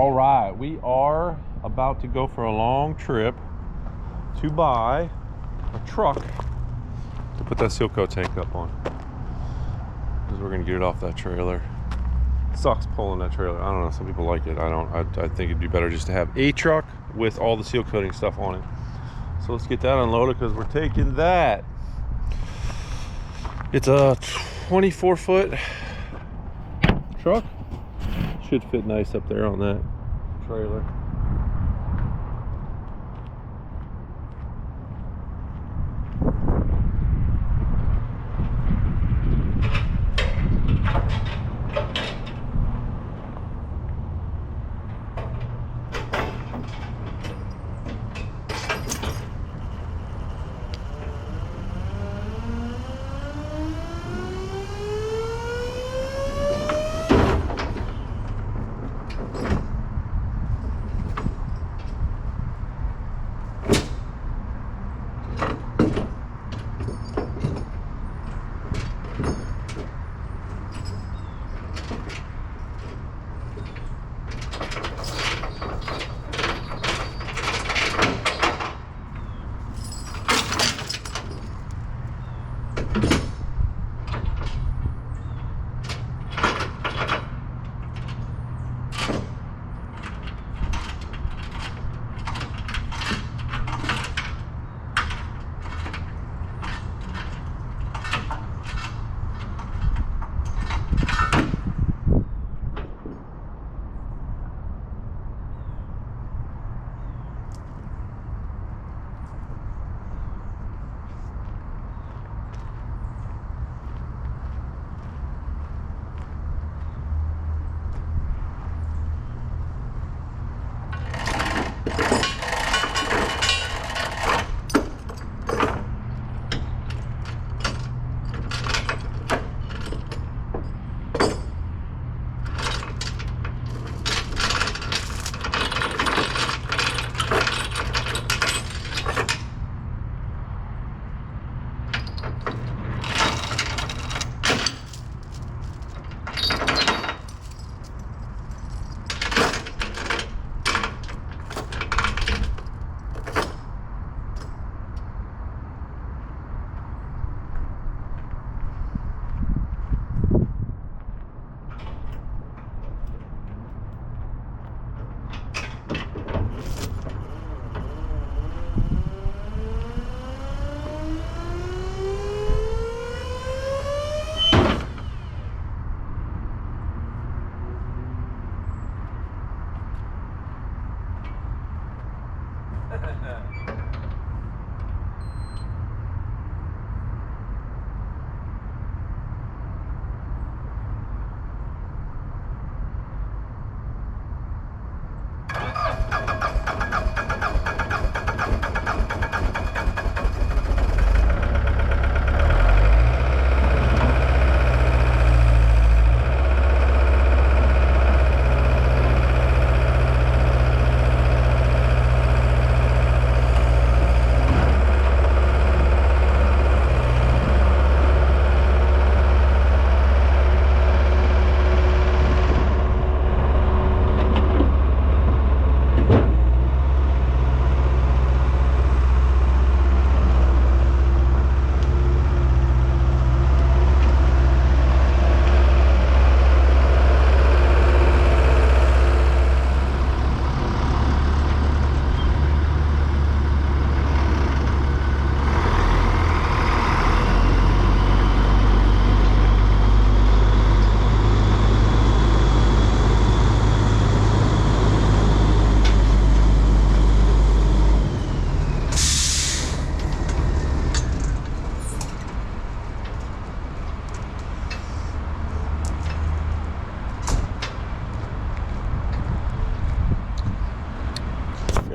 All right, we are about to go for a long trip to buy a truck to put that seal coat tank up on, because we're gonna get it off that trailer. It sucks pulling that trailer. I don't know, some people like it. I don't. I think it'd be better just to have a truck with all the seal coating stuff on it. So let's get that unloaded, because we're taking that. It's a 24-foot truck. Should fit nice up there on that trailer.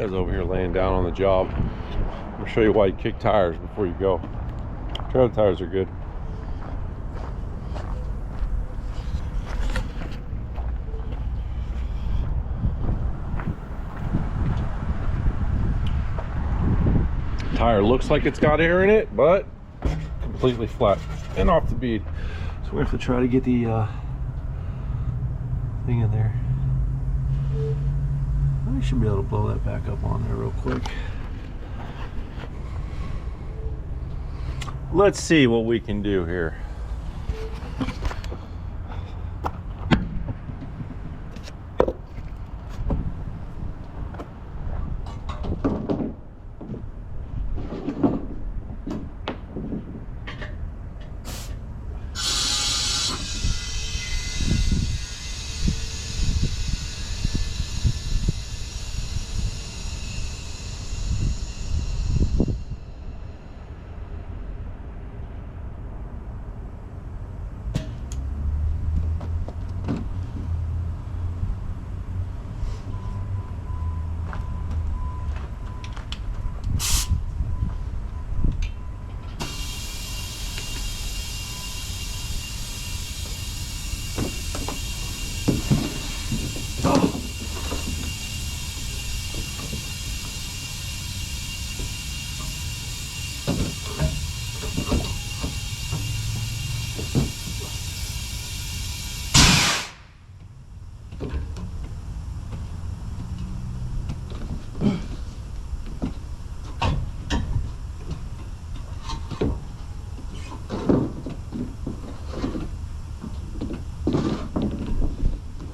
Guy's over here laying down on the job. I'm gonna show you why you kick tires before you go. Trailer tires are good. Tire looks like it's got air in it, but completely flat and off the bead. So we have to try to get the thing in there. We should be able to blow that back up on there real quick. Let's see what we can do here.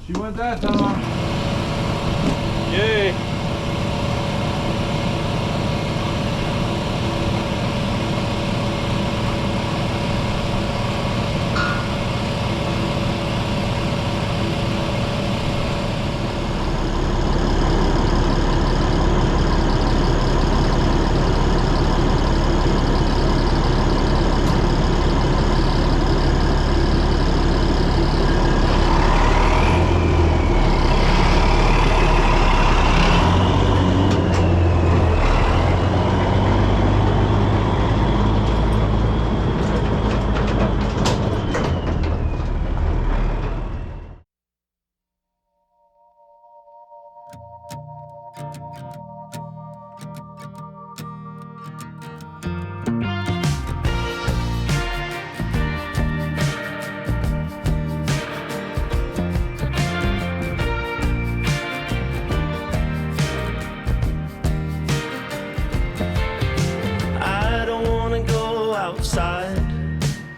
She went that time. Yay!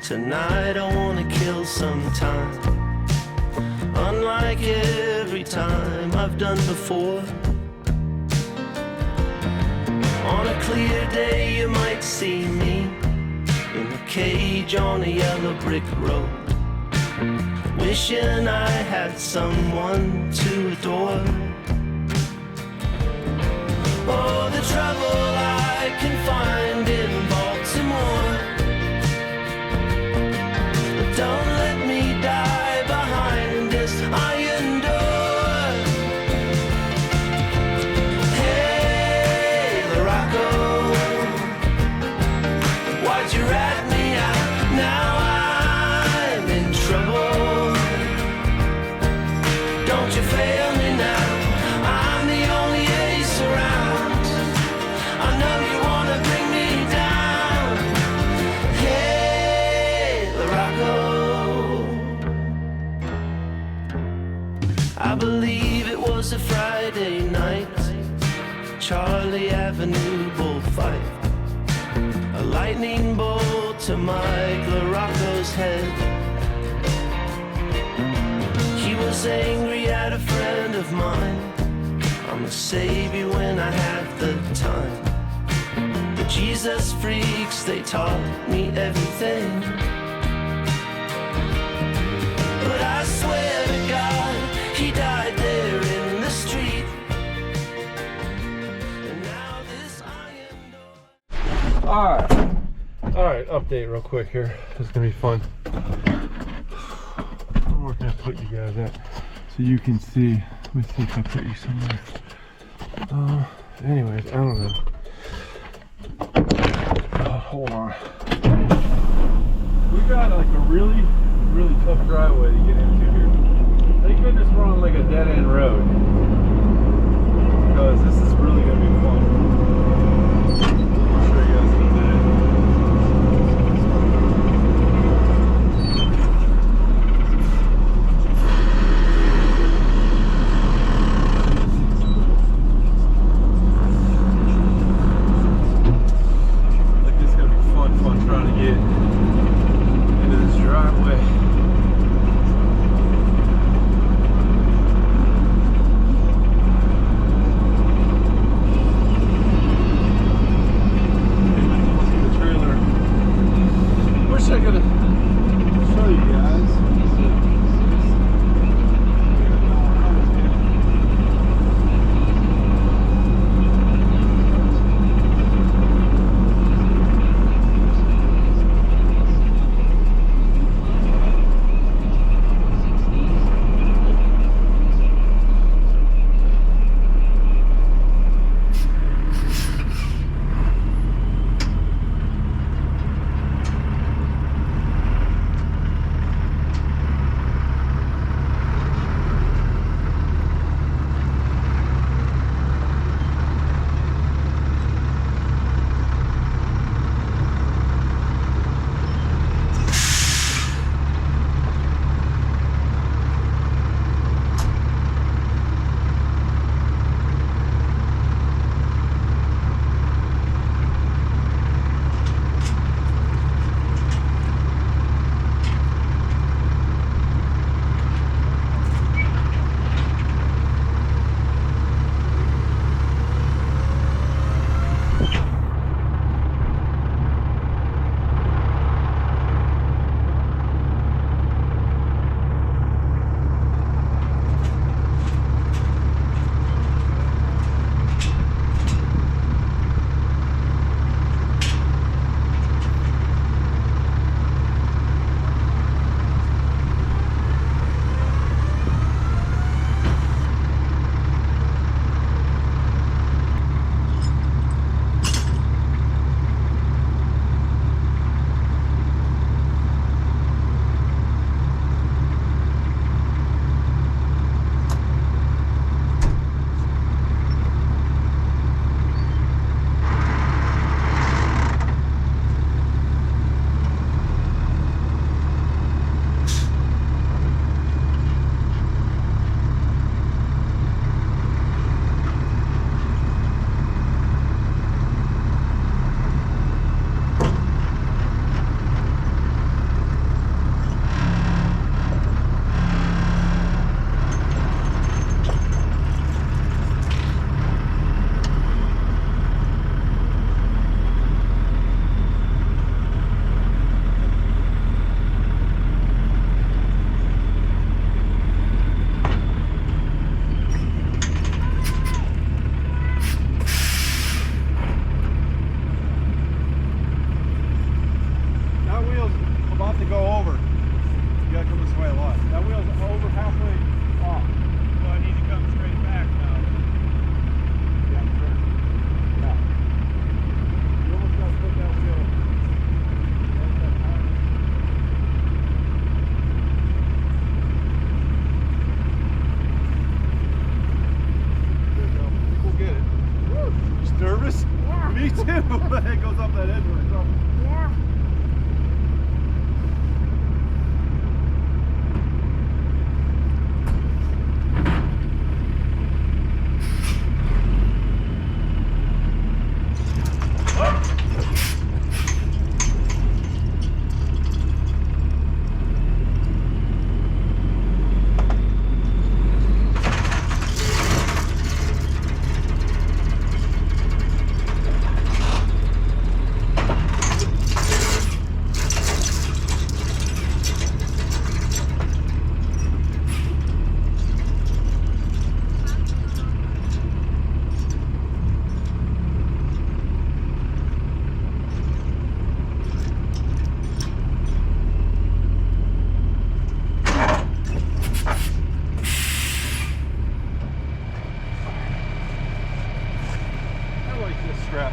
Tonight I wanna kill some time, unlike every time I've done before. On a clear day you might see me in a cage on a yellow brick road, wishing I had someone to adore. Oh, the trouble I can find in Baltimore. Don't let me die behind this iron door. Hey, Larocco, why'd you rat me out? Now I'm in trouble. Don't you fail me now. I'm the only ace around. I know you wanna bring me down. Hey, Larocco, I believe it was a Friday night, Charlie Avenue bullfight. A lightning bolt to Mike Larocco's head. He was angry at a friend of mine. I'ma save you when I have the time. The Jesus freaks, they taught me everything. But I swear to God, he died there in the street. And now this iron door. Alright, update real quick here. This is gonna be fun. Where can I put you guys at so you can see? Let me see if I put you somewhere. Anyways, I don't know. Hold on. We got like a really tough driveway to get into here. Thank goodness we're on like a dead end road, because this is really gonna be fun. I'll show you guys in a minute. It goes up that edge when it's up. Yeah. Strap.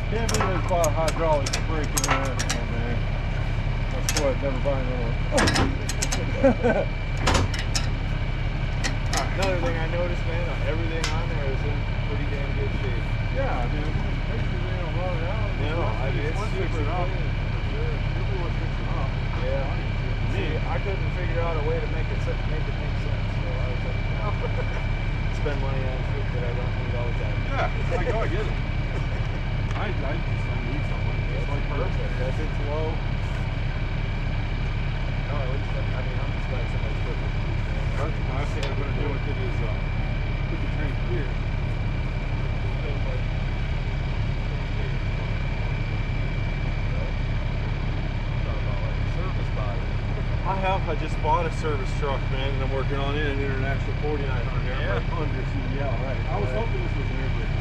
Can't believe there's a lot of hydraulics breaking in there, oh man. That's what, never buy another one. Another thing I noticed, man, everything on there is in pretty damn good shape. Yeah, I mean, pictures ain't a lot around. It's Once super fixing up. clean. People were fixing up. Yeah. Me. I couldn't figure out a way to make it make sense. So I was like, no. Spend money on shit that I don't need all the time. Yeah, I go, I get it. I need something. It's like Perfect. That's it's low. No, at least I mean I'm just glad somebody's put it. I think I'm going to do with it is put the tank here. I just bought a service truck, man, and I'm working on it, an International 4900. Yeah. Under CDL, right. I was hoping this was an air brake.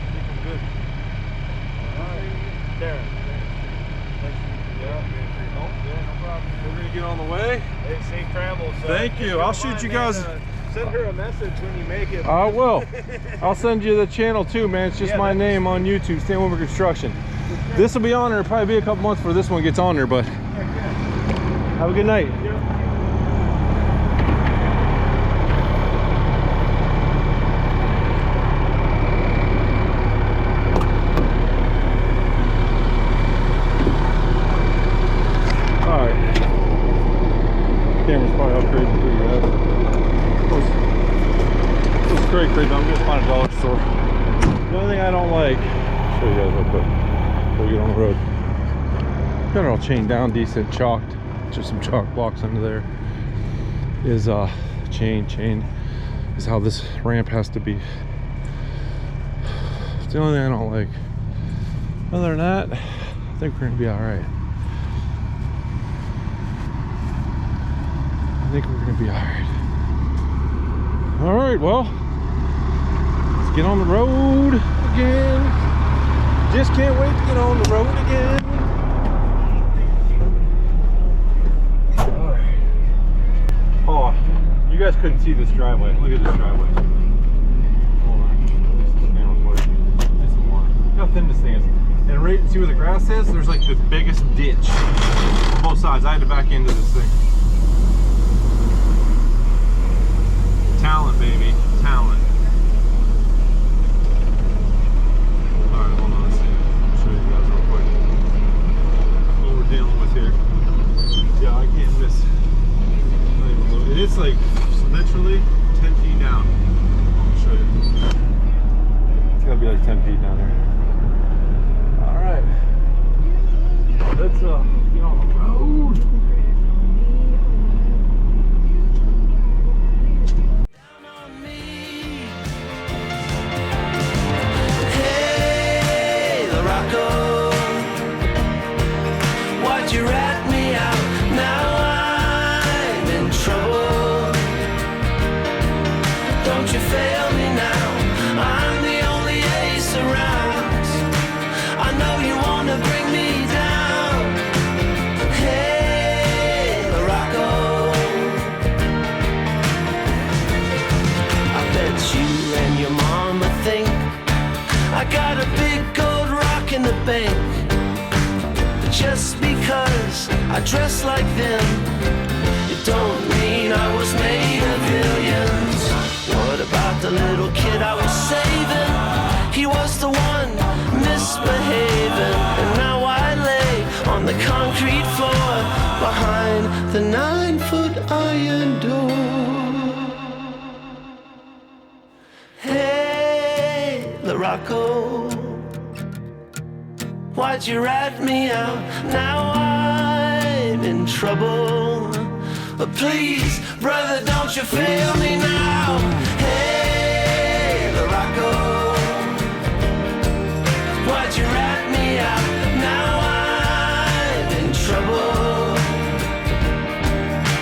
I think I'm good. Darren. Thanks for your help. Yeah, no problem. We're going to get on the way. Hey, safe travels. Thank you. I'll shoot you guys. Send her a message when you make it. I will. I'll send you the channel too, man. It's just my name on YouTube, Stan Wilmer Construction. This will be on there. It'll probably be a couple months before this one gets on there, but have a good night. All right. Camera's probably all crazy for you guys. It's crazy. I'm gonna find a dollar store. The only thing I don't like, show you guys real quick before we get on the road. Got it all chained down, decent, chalked. Just some chalk blocks under there. Is chain is how this ramp has to be. It's the only thing I don't like. Other than that, I think we're gonna be all right. I think we're gonna be all right. All right, well, let's get on the road again. Just can't wait to get on the road again. All right. Oh, you guys couldn't see this driveway. Look at this driveway. Hold on. This camera's working. This is one. Look how thin this thing is. And right, see where the grass is? There's like the biggest ditch on both sides. I had to back into this thing. Talent, baby. Talent. Alright, hold on. Let's see. I'll show you guys real quick what we're dealing with here. Yeah, I can't miss. And it's like literally 10 feet down. I'll show you. It's gotta be like 10 feet down there. Alright. Let's get on the road. Hey, Larocco, why'd you rat me out? Now I'm in trouble. Don't you fail me now. I'm the only ace around. I know you wanna bring me down. Hey, bank. But just because I dress like them, it don't mean I was made of millions. What about the little kid I was saving? He was the one misbehaving, and now I lay on the concrete floor behind the 9-foot iron door. Hey, Larocco, why'd you rat me out? Now I'm in trouble. But please, brother, don't you fail me now. Hey, Larocco, why'd you rat me out? Now I'm in trouble.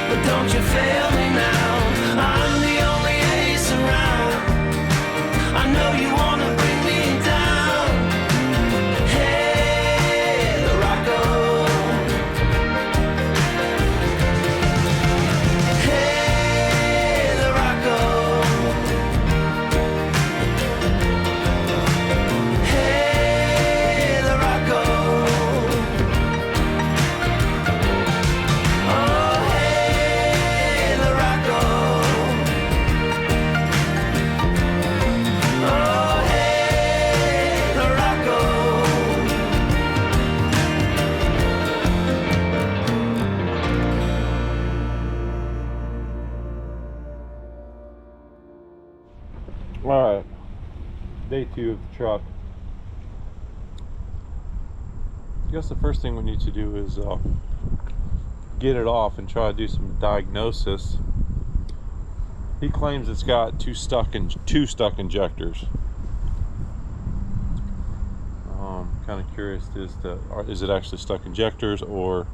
But don't you fail me now. I'm the only ace around. I know you wanna bring me down. Hey, Larocco. Hey, Larocco. Hey, Larocco. Oh, hey, Larocco. Oh, hey, Larocco. All right, day 2 of the truck. I guess the first thing we need to do is get it off and try to do some diagnosis. He claims it's got two stuck injectors. Kind of curious as to, is it actually stuck injectors, or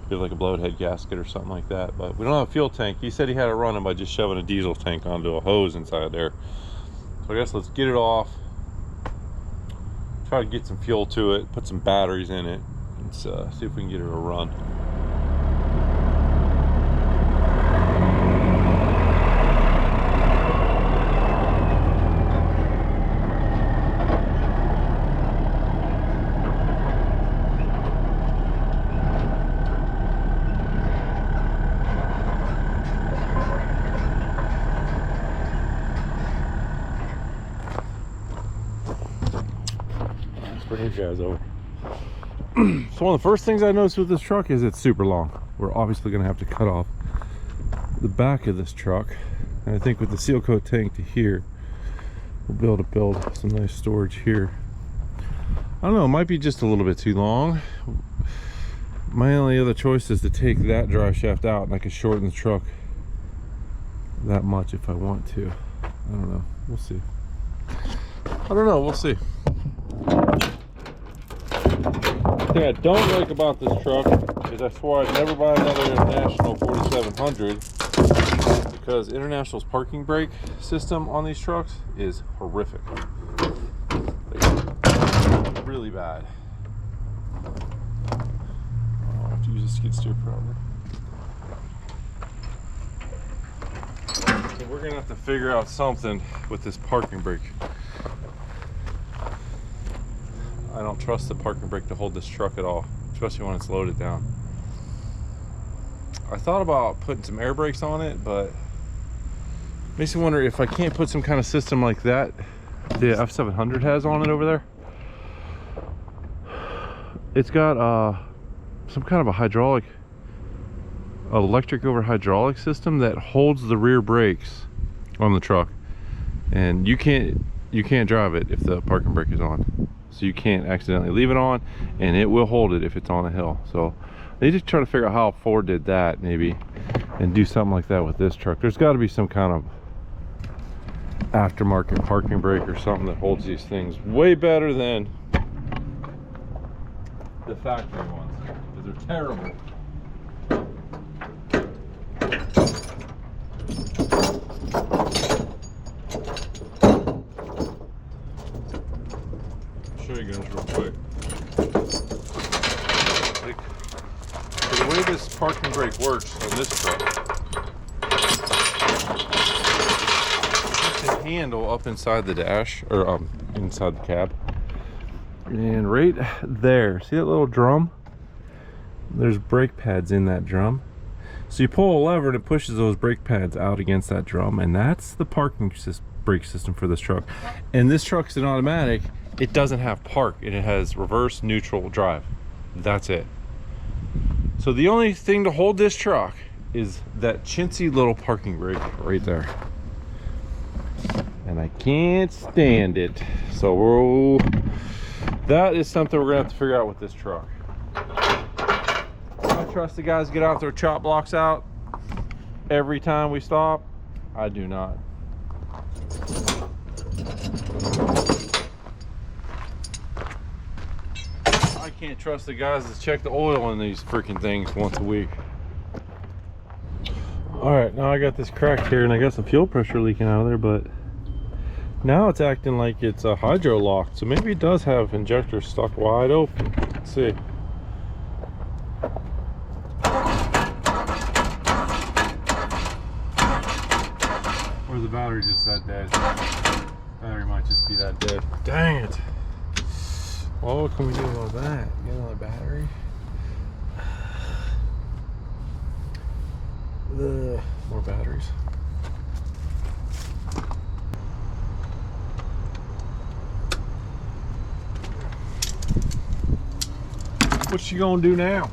is it like a blowed head gasket or something like that? But we don't have a fuel tank. He said he had it running by just shoving a diesel tank onto a hose inside there. So I guess let's get it off, try to get some fuel to it, put some batteries in it, and see if we can get it to run. Bring you guys over. So one of the first things I noticed with this truck is it's super long. We're obviously going to have to cut off the back of this truck, and I think with the seal coat tank to here, we'll be able to build some nice storage here. I don't know, it might be just a little bit too long. My only other choice is to take that drive shaft out, and I can shorten the truck that much if I want to. I don't know, we'll see. I don't know, we'll see. The thing I don't like about this truck is I swore I'd never buy another International 4700, because International's parking brake system on these trucks is horrific. Like, really bad. I'll have to use a skid steer probably. So we're gonna have to figure out something with this parking brake. I don't trust the parking brake to hold this truck at all, especially when it's loaded down. I thought about putting some air brakes on it, but makes me wonder if I can't put some kind of system like that the F700 has on it over there. It's got some kind of a hydraulic, electric over hydraulic system that holds the rear brakes on the truck, and you can't drive it if the parking brake is on. So you can't accidentally leave it on, and it will hold it if it's on a hill. So they just try to figure out how Ford did that, maybe, and do something like that with this truck. There's got to be some kind of aftermarket parking brake or something that holds these things way better than the factory ones, because they're terrible. Show you guys real quick. Like, the way this parking brake works on this truck, there's a handle up inside the dash, or inside the cab. And right there, see that little drum? There's brake pads in that drum. So you pull a lever and it pushes those brake pads out against that drum, and that's the parking brake system for this truck. And this truck's an automatic. It doesn't have park, it has reverse, neutral, drive. That's it. So the only thing to hold this truck is that chintzy little parking brake right there. And I can't stand it. So that is something we're gonna have to figure out with this truck. I trust the guys to get out their chop blocks out every time we stop. I do not. I can't trust the guys to check the oil in these freaking things once a week. All right, now I got this cracked here and I got some fuel pressure leaking out of there, but now it's acting like it's a hydro locked. So maybe it does have injectors stuck wide open. Let's see. Or the battery just that dead. Battery might just be that dead. Dang it. Well, what can we do about that? Get another battery? More batteries. What you gonna do now?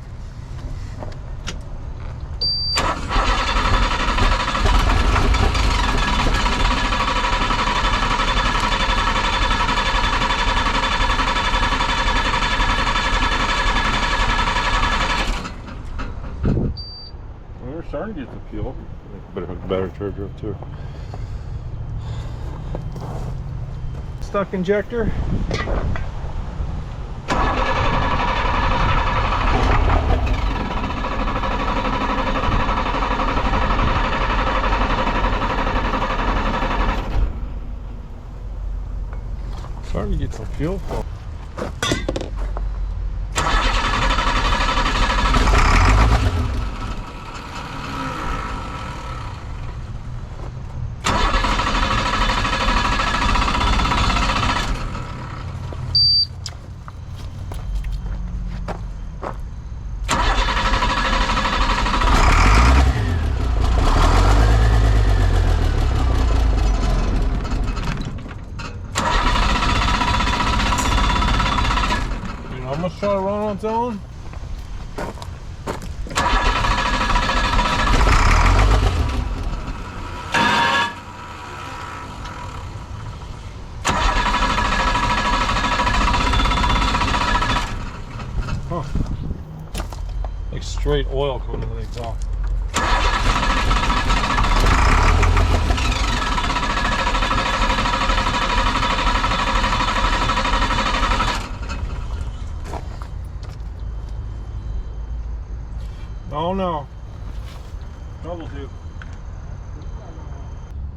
We're starting to get some fuel. Better hook the battery charger up too. Stuck injector. Starting to get some fuel. Almost trying to run on its own. Huh. Like straight oil coming out of the exhaust. Oh no. Trouble too.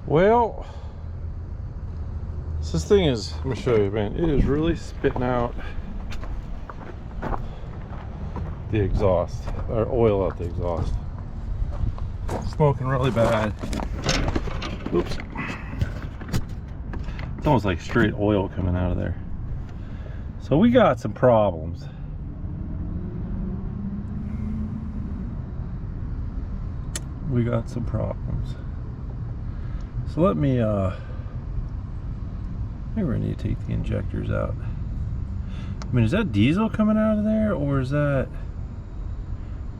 Well, this thing is, let me show you, man. It is really spitting out the exhaust, or oil out the exhaust. Smoking really bad. Oops. It's almost like straight oil coming out of there. So we got some problems. We got some problems. So let me maybe we need to take the injectors out. I mean, is that diesel coming out of there, or is that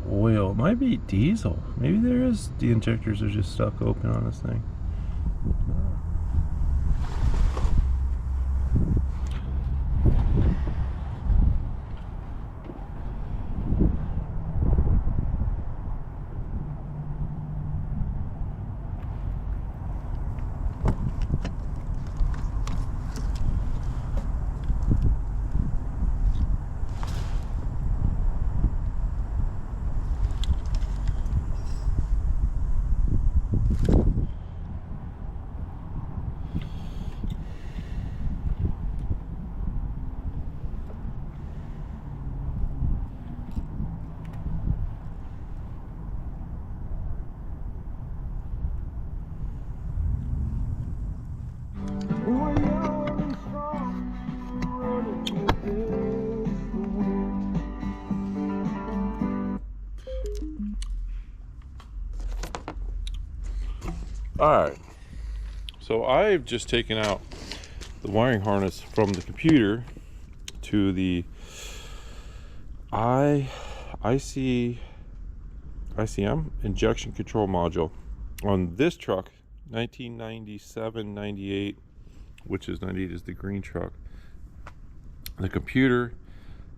oil? It might be diesel. Maybe there is, the injectors are just stuck open on this thing. Alright, so I've just taken out the wiring harness from the computer to the ICM injection control module on this truck, 1997-98, which is 98 is the green truck. The computer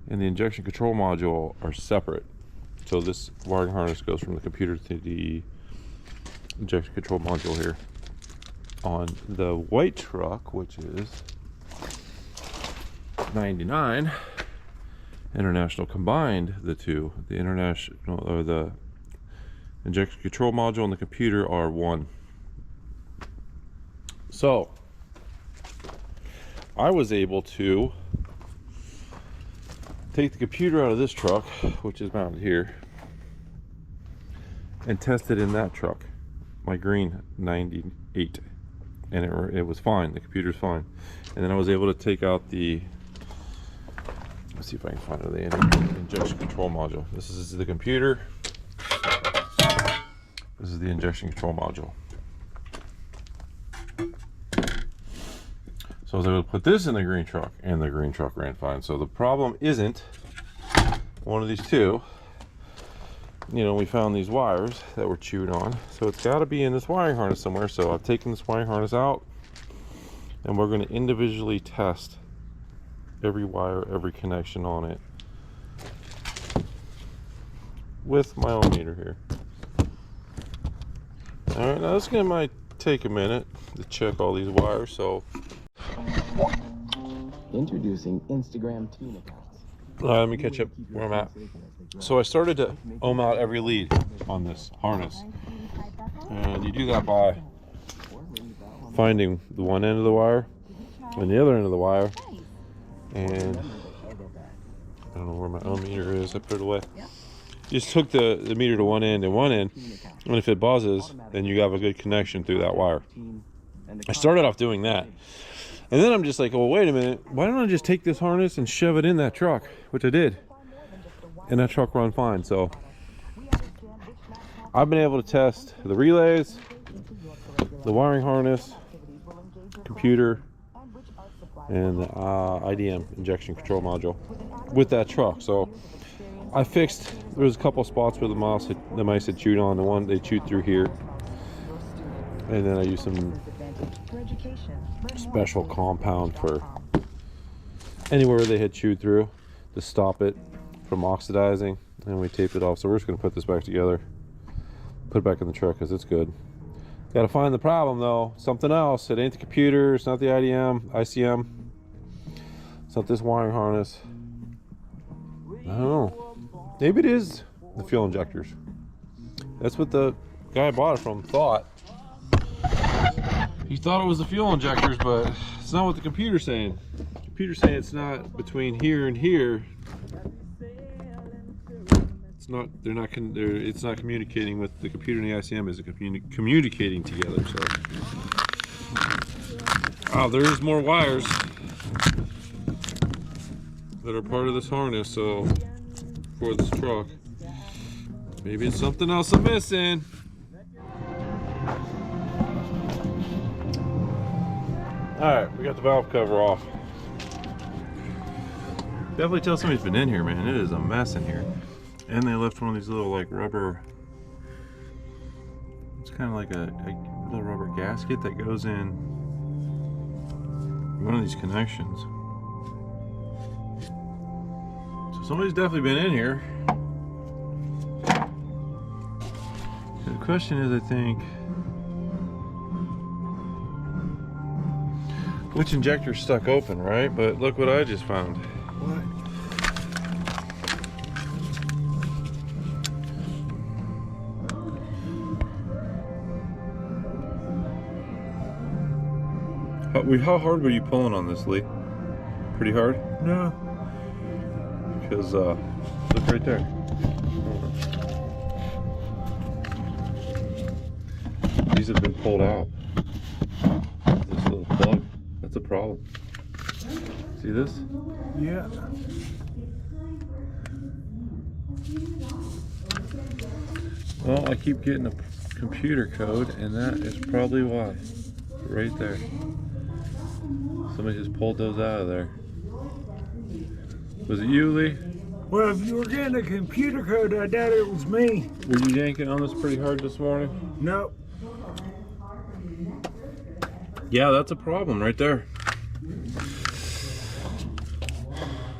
and the injection control module are separate. So this wiring harness goes from the computer to the injection control module here. On the white truck, which is 99, International combined the two. The international, or the injection control module and the computer are one. So I was able to take the computer out of this truck, which is mounted here, and test it in that truck, my green 98, and it was fine. The computer's fine. And then I was able to take out the, let's see if I can find the injection control module. This is the computer. This is the injection control module. So I was able to put this in the green truck, and the green truck ran fine. So the problem isn't one of these two. You know, we found these wires that were chewed on, so it's got to be in this wiring harness somewhere. So I've taken this wiring harness out, and we're going to individually test every wire, every connection on it with my own meter here. All right, now this might take a minute to check all these wires. So introducing Instagram teen accounts. let me catch up where I'm at. So I started to ohm out every lead on this harness, and you do that by finding the one end of the wire and the other end of the wire, and I don't know where my ohm meter is. I put it away. You just hook the meter to one end, and if it buzzes, then you have a good connection through that wire. I started off doing that, and then I'm just like, well, wait a minute, why don't I just take this harness and shove it in that truck, which I did, and that truck ran fine. So I've been able to test the relays, the wiring harness, computer, and the IDM injection control module with that truck. So I fixed, there was a couple spots where the mice had chewed on. The one they chewed through here, and then I used some special compound for anywhere they had chewed through to stop it from oxidizing, and we taped it off. So we're just going to put this back together, put it back in the truck because it's good. Got to find the problem though, something else. It ain't the computer, it's not the ICM, it's not this wiring harness. I don't know. Maybe it is the fuel injectors. That's what the guy I bought it from thought. He thought it was the fuel injectors, but it's not what the computer's saying. The computer's saying it's not between here and here. It's not. It's not communicating with the computer, and the ICM isn't communicating together. So, there's more wires that are part of this harness. So, for this truck, maybe it's something else I'm missing. Alright, we got the valve cover off. Definitely tell somebody's been in here, man. It is a mess in here. And they left one of these little like rubber, it's kind of like a little rubber gasket that goes in one of these connections. So somebody's definitely been in here. The question is, I think, which injector's stuck open, right? But look what I just found. What? How hard were you pulling on this, Lee? Pretty hard? No. Because, look right there. These have been pulled out. This little plug. That's a problem. See this? Yeah. Well, I keep getting computer code, and that is probably why. Right there. Somebody just pulled those out of there. Was it you, Lee? Well, if you were getting a computer code, I doubt it was me. Were you yanking on this pretty hard this morning? No. Yeah, that's a problem right there.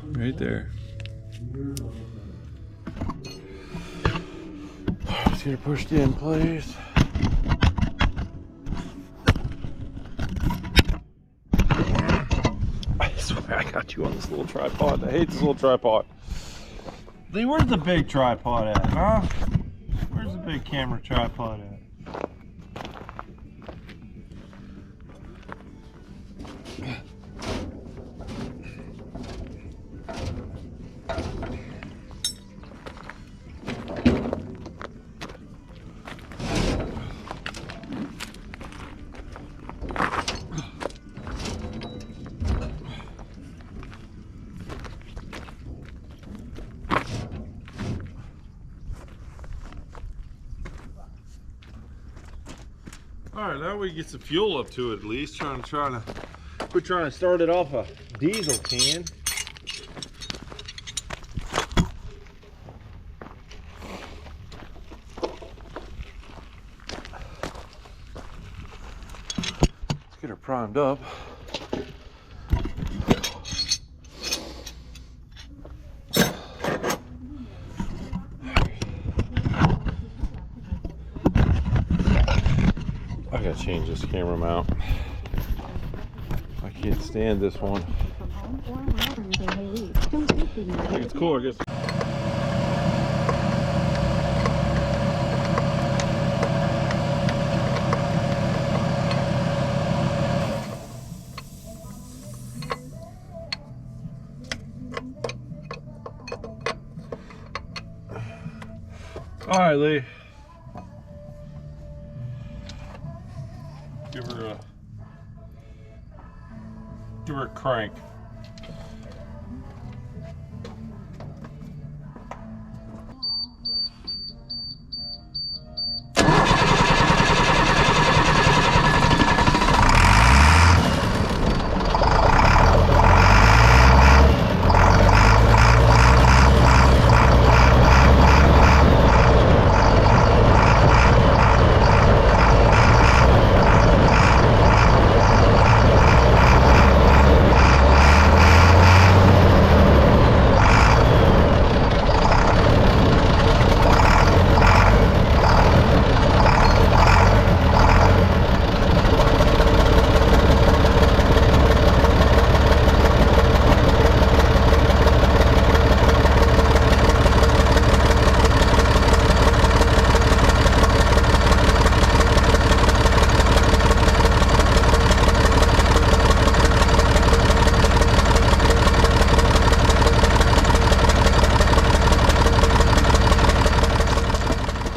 Right there. Just get it pushed in, please. I swear I got you on this little tripod. I hate this little tripod. Lee, where's the big tripod at, huh? Where's the big camera tripod at? All right, now we get some fuel up to it at least. We're trying to start it off a diesel can. Let's get her primed up. I gotta change this camera mount. I can't stand this one. I think it's cool, I guess. All right, Lee. Give her a crank.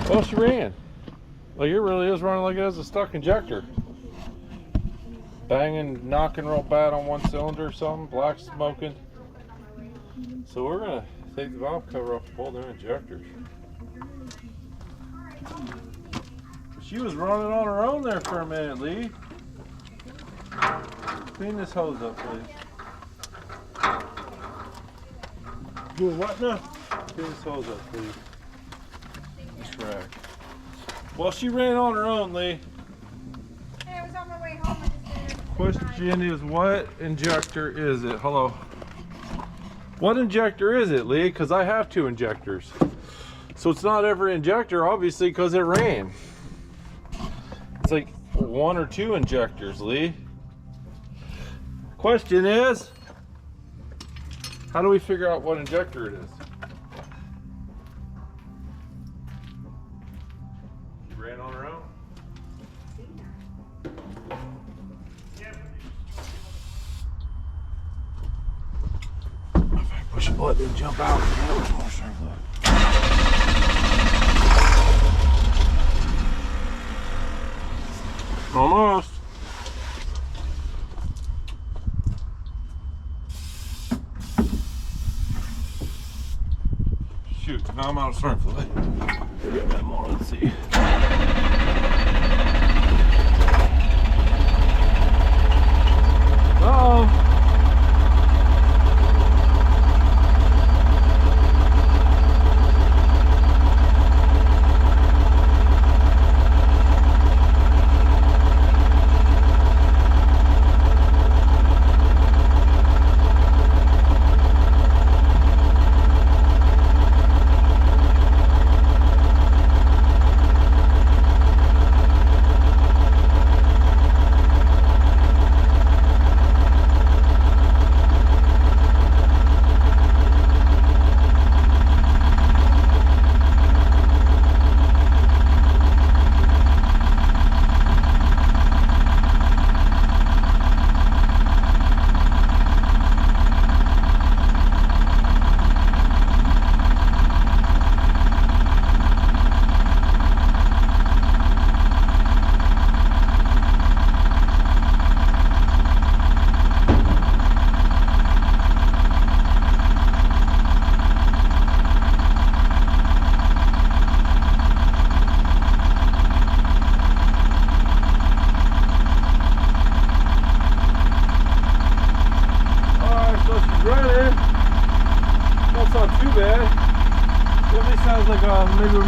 Well, she ran. Like, it really is running like it has a stuck injector. Banging, knocking real bad on one cylinder or something, black smoking. So we're gonna take the valve cover off and pull their injectors. She was running on her own there for a minute, Lee. Clean this hose up, please. Doing what now? Clean this hose up, please. This rack. Well, she ran on her own, Lee. Hey, I was on my way home. I just Question is, what injector is it? Hello. What injector is it, Lee? Because I have two injectors. So it's not every injector, obviously, because it ran. It's like one or two injectors, Lee. Question is, how do we figure out what injector it is? She ran on her own? If I push a button and jump out, almost. Shoot, now I'm out of strength. Let's see.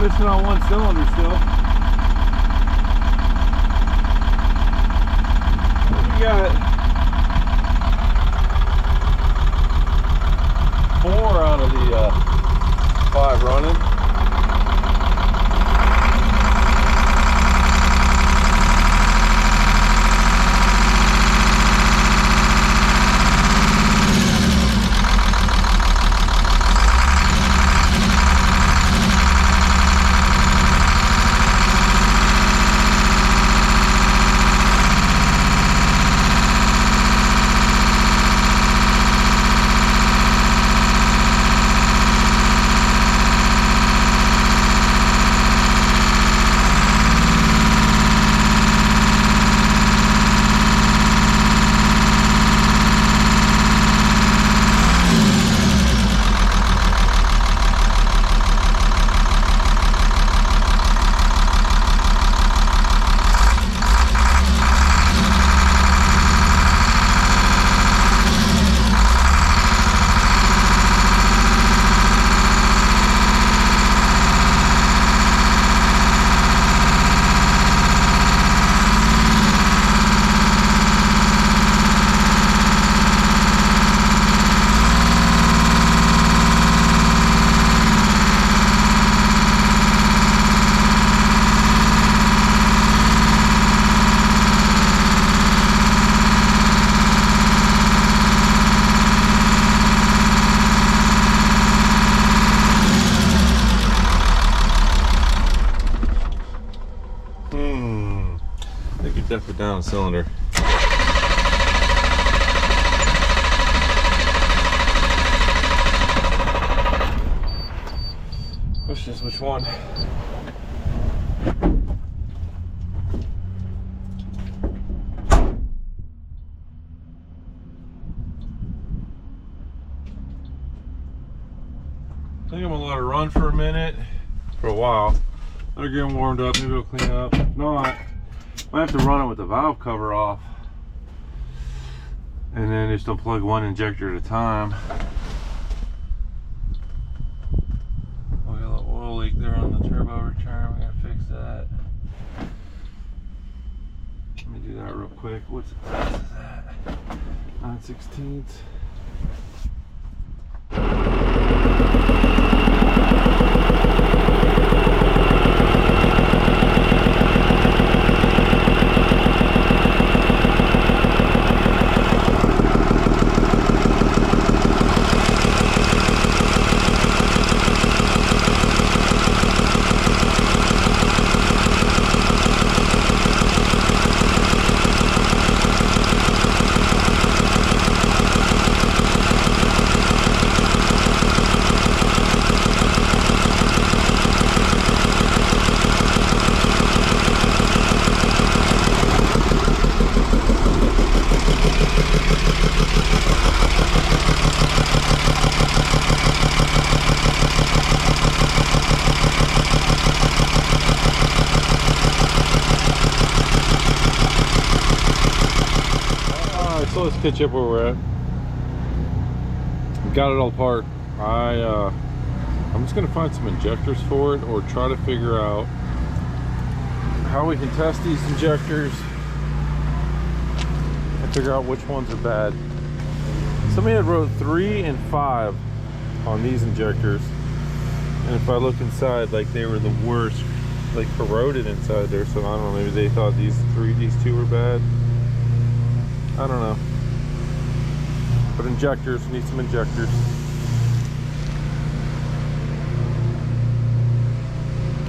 pushing on one cylinder still. We got 4 out of the 5 running. Definitely down a cylinder. Question is which one? I think I'm gonna let it run for a minute, for a while. Let it get warmed up, maybe it'll clean up. If not, I have to run it with the valve cover off, and then just unplug one injector at a time. Oh, we got a little oil leak there on the turbo return. We gotta fix that. Let me do that real quick. What's that? 9/16. So let's catch up where we're at. Got it all apart. I'm just gonna find some injectors for it, or try to figure out how we can test these injectors and figure out which ones are bad. Somebody had wrote 3 and 5 on these injectors, and if I look inside, like they were the worst, like corroded inside there. So I don't know, maybe they thought these 2 were bad. I don't know. But injectors, need some injectors.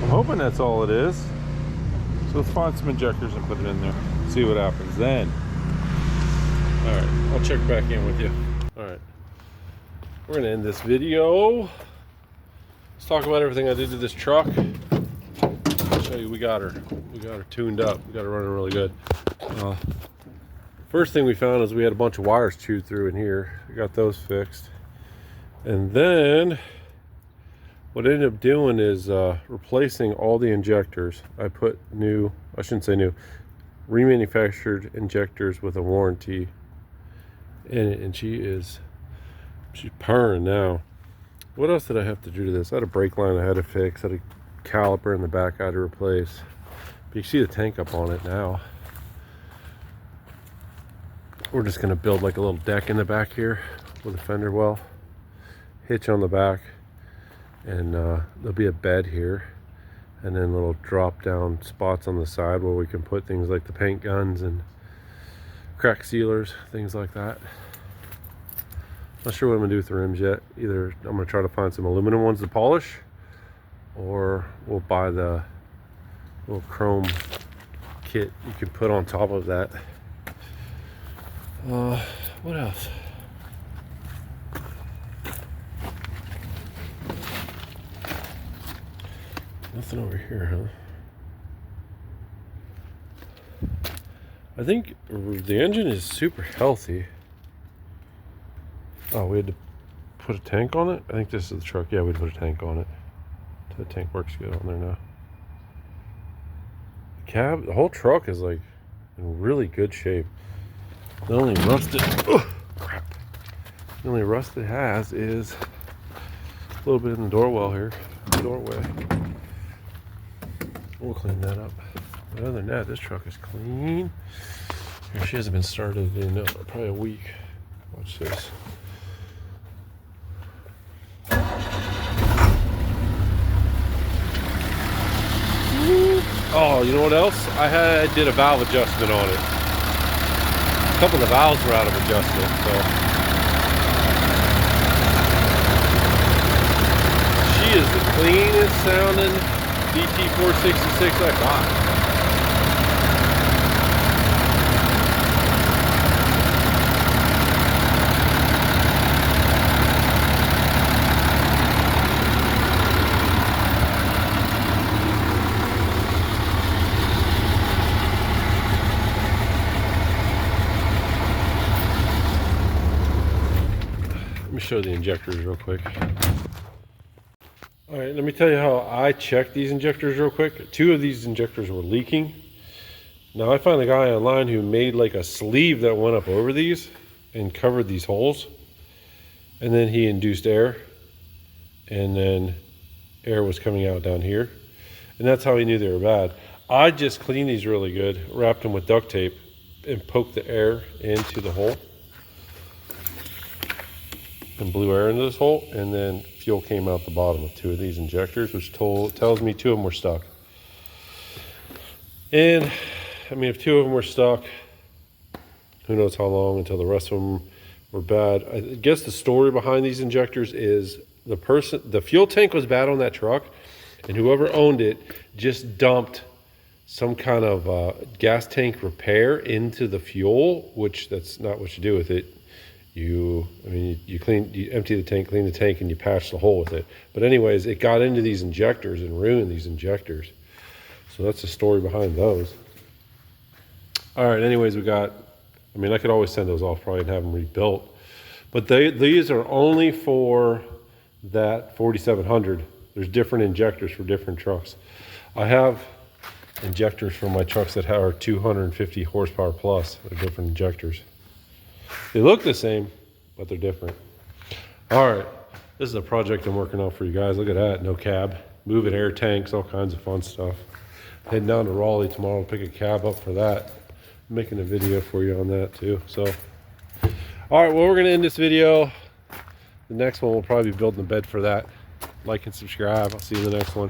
I'm hoping that's all it is. So let's find some injectors and put it in there. See what happens then. Alright, I'll check back in with you. Alright. We're gonna end this video. Let's talk about everything I did to this truck. I'll show you we got her tuned up. We got her running really good. First thing we found is we had a bunch of wires chewed through in here. We got those fixed. And then what I ended up doing is replacing all the injectors. I put new, I shouldn't say new, remanufactured injectors with a warranty in it, and she's purring now. What else did I have to do to this? I had a brake line I had to fix. I had to caliper in the back I had to replace. But you can see the tank up on it now. We're just gonna build like a little deck in the back here with a fender well, hitch on the back, and there'll be a bed here, and then little drop down spots on the side where we can put things like the paint guns and crack sealers, things like that. Not sure what I'm gonna do with the rims yet. Either I'm gonna try to find some aluminum ones to polish, or we'll buy the little chrome kit you can put on top of that. What else? Nothing over here, huh? I think the engine is super healthy. Oh, we had to put a tank on it? I think this is the truck. Yeah, we had to put a tank on it. The tank works good on there now. The cab, the whole truck is like in really good shape. The only rust it has is a little bit in the door well here, the doorway. We'll clean that up. But other than that, this truck is clean. Here, she hasn't been started in probably a week. Watch this. Oh, you know what else? I did a valve adjustment on it. A couple of the valves were out of adjustment, so she is the cleanest sounding DT466 I got. Show the injectors real quick. All right, let me tell you how I checked these injectors real quick. 2 of these injectors were leaking. Now I found a guy online who made like a sleeve that went up over these and covered these holes, and then he induced air, and then air was coming out down here, and that's how he knew they were bad. I just cleaned these really good, wrapped them with duct tape, and poked the air into the hole and blew air into this hole, and then fuel came out the bottom of 2 of these injectors, which tells me 2 of them were stuck. And I mean, if 2 of them were stuck, who knows how long until the rest of them were bad. I guess the story behind these injectors is the fuel tank was bad on that truck, and whoever owned it just dumped some kind of gas tank repair into the fuel, which that's not what you do with it. You empty the tank, clean the tank, and you patch the hole with it. But anyways, it got into these injectors and ruined these injectors. So that's the story behind those. All right, anyways, I could always send those off probably and have them rebuilt. But these are only for that 4700. There's different injectors for different trucks. I have injectors for my trucks that are 250 horsepower plus. They're different injectors. They look the same, but they're different. All right, this is a project I'm working on for you guys. Look at that, no cab, moving air tanks, all kinds of fun stuff. Heading down to Raleigh tomorrow to pick a cab up for that. I'm making a video for you on that too. So, all right, well, we're gonna end this video. The next one we'll probably be building a bed for that. Like and subscribe. I'll see you in the next one.